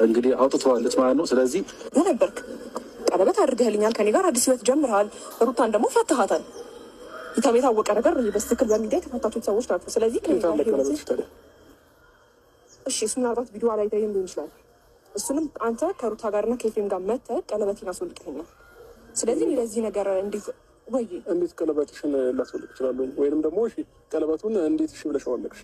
እንግዲህ አውጥተዋለች ማለት ነው። ስለዚህ ነበርክ ቀለበት አድርገህልኛል፣ ከኔ ጋር አዲስ ህይወት ጀምረሃል። ሩታን ደግሞ ፈትሃታል። የታወቀ ነገር በስትክክል በሚዲያ የተፈታችሁት ሰዎች ናቸው። ስለዚህ እሺ፣ እሱ ምናልባት ቪዲዮ ላይ ታይም ሊሆን ይችላል። እሱንም አንተ ከሩታ ጋርና ከኤፍሬም ጋር መተህ ቀለበቴን አስወልቀኸኛል። ስለዚህ ለዚህ ነገር እንዴት ቀለበትሽን ላስወልቅ እችላለሁ? ወይንም ደግሞ እሺ ቀለበቱን እንዴት እሺ ብለሽ አወለቅሽ?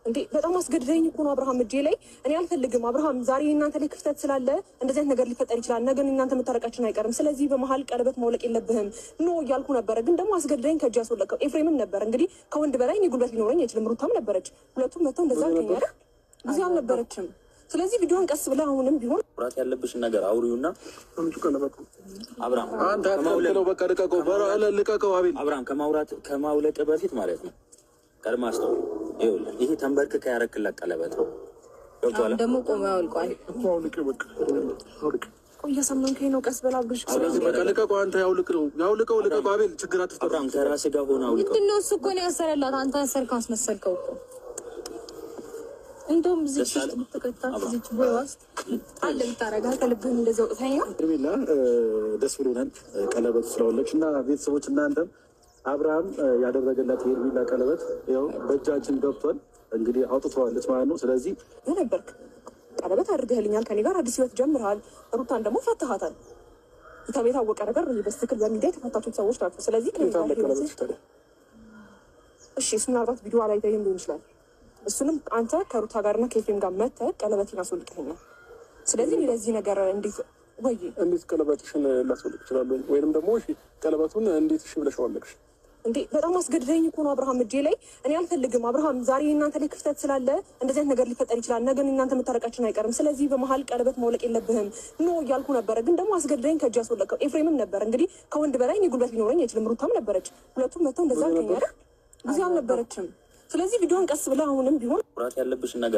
እንዴ በጣም አስገድደኝ እኮ ነው አብርሃም። እጄ ላይ እኔ አልፈልግም አብርሃም። ዛሬ እናንተ ላይ ክፍተት ስላለ እንደዚህ አይነት ነገር ሊፈጠር ይችላል። ነገ እናንተ መታረቃችን አይቀርም። ስለዚህ በመሀል ቀለበት ማውለቅ የለብህም ኖ እያልኩ ነበረ። ግን ደግሞ አስገድደኝ ከእጅ ያስወለቀው ኤፍሬምም ነበር። እንግዲህ ከወንድ በላይ እኔ ጉልበት ሊኖረኝ አይችልም። ሩታም ነበረች። ሁለቱም መጥተው እንደዛ አልከኝ። ጊዜ አልነበረችም። ስለዚህ ቪዲዮን ቀስ ብለህ አሁንም ቢሆን ራት ያለብሽን ነገር አውሪውና አብርሃም አንተ አትከለው። በቃ ልቀቀው፣ ልቀቀው። አቤል አብርሃም ከማውለቅ በፊት ማለት ነው ቀድማ አስተው ይኸውልህ፣ ይሄ ተንበርክከ ያረክላት ቀለበት ነው። ገብቶሃል? ደግሞ ቆመ ያውልቋል። አውልቅ፣ በቃ አውልቅ። ቆይ እየሰማንከኝ ነው? ቀስ በላ ብሽ። ስለዚህ በቃ ልቀቀው። አንተ ያውልቀው፣ ልቀቀው። አቤል ችግር አትፍጠር። አብርሃም ከራስህ ጋር ሆነ አውልቀው። ምንድን ነው እሱ እኮ ነው ያሰረላት። አንተ አሰርከው፣ አስመሰልከው እኮ። እንደውም እዚህ ተከታ እዚህ ቦይዋስ አለ ልታረጋ ከልብህ እንደዛው ታኛ ሄርሜላ፣ ደስ ብሎናል ቀለበት ስለወለች እና ቤተሰቦች እናንተም አብርሃም ያደረገላት ሄርሜላ ቀለበት ያው በእጃችን ገብቷል። እንግዲህ አውጥተዋለች ማለት ነው። ስለዚህ ነበርክ ቀለበት አድርገህልኛል፣ ከኔ ጋር አዲስ ህይወት ጀምረሃል። ሩታን ደግሞ ፈትሃታል። የታወቀ ነገር በስትክክል በሚዲያ የተፈታችሁት ሰዎች ናቸው። ስለዚህ እሺ፣ እሱ ምናልባት ቪዲዮ ላይ ታይም ሊሆን ይችላል። እሱንም አንተ ከሩታ ጋርና ከኤፍሬም ጋር መተህ ቀለበቴን አስወልቀኸኛል። ስለዚህ ለዚህ ነገር እንዴት ቀለበትሽን ላስወልቅ እችላለሁ? ወይንም ደግሞ እሺ ቀለበቱን እንዴት እሺ ብለሽ አወለቅሽ? እንዴ በጣም አስገድደኝ እኮ ነው አብርሃም። እጄ ላይ እኔ አልፈልግም አብርሃም። ዛሬ እናንተ ላይ ክፍተት ስላለ እንደዚህ አይነት ነገር ሊፈጠር ይችላል። ነገ እናንተ መታረቃችን አይቀርም። ስለዚህ በመሀል ቀለበት ማውለቅ የለብህም ኖ እያልኩ ነበረ። ግን ደግሞ አስገድደኝ ከእጅ ያስወለቀው ኤፍሬምም ነበር። እንግዲህ ከወንድ በላይ እኔ ጉልበት ሊኖረኝ አይችልም። ሩታም ነበረች። ሁለቱም መጥተው እንደዛ አልከኝ አይደል? ጊዜ አልነበረችም። ስለዚህ ቪዲዮን ቀስ ብለህ አሁንም ቢሆን ራት ያለብሽን ነገር